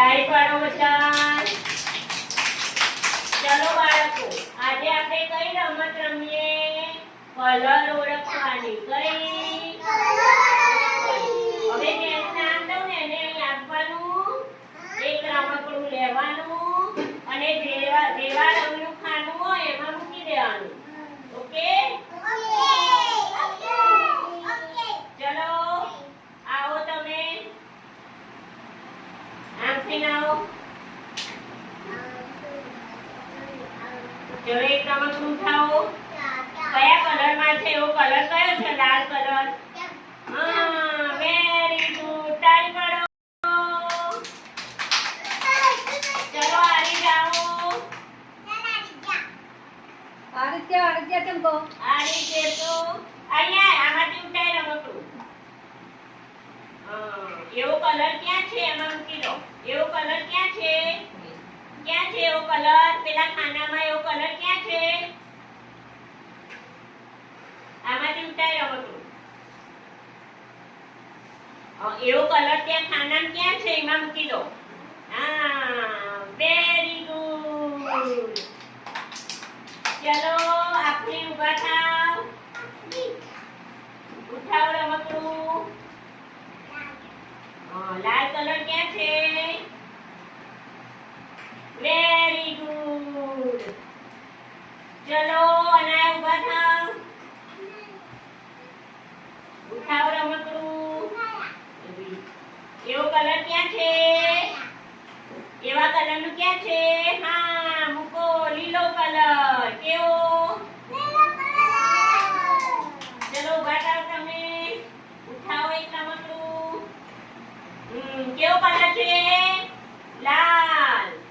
Light વાળો બધા. ચલો બાળકો, આજે આપણે કઈ રમત રમીએ? કલર ઓળખવાની. કઈ? હવે જેનું નામ દઉં ને એને અહીં આપવાનું, એક રમકડું લેવાનું અને જેવા રંગનું ખાનું હોય એમાં મૂકી દેવાનું. ઓકે? ચલો આવો તમે. આમથી આવો. ચલો એક રમકડું ઉઠાવો. કયા કલરમાં છે? એવો કલર કયો છે? લાલ કલર. હા, વેરી ગુડ. તાળી પાડો. ચલો આરી જાઓ. આરિત્ય કેમ કહો? આરી છે તો અહીંયા આમાંથી ઉઠાય રમકડું. એવો કલર ક્યાં છે? એમાં મૂકી દો. એવો કલર ક્યાં છે? ક્યાં છે એવો કલર? પેલા ખાનામાં એવો કલર ક્યાં છે? આમાંથી ઉઠાય રમકડું. એવો કલર ત્યાં ખાનામાં ક્યાં છે? એમાં મૂકી દો. હા, વેરી ગુડ. ચલો આપણે ઊભા થાવ. ઉઠાવો રમકડું. લાલ કલર ક્યાં છે? Very good. ચલો અને ઊભા થાવ. ઉઠાવો રમકડું. એવો કલર ક્યાં છે? એવા કલરનું ક્યાં છે? હા, મૂકો. લીલો કલર. કેવો? ચલો ઊભા થાવ તમે. ઉઠાવો એક રમકડું. કેવો કલર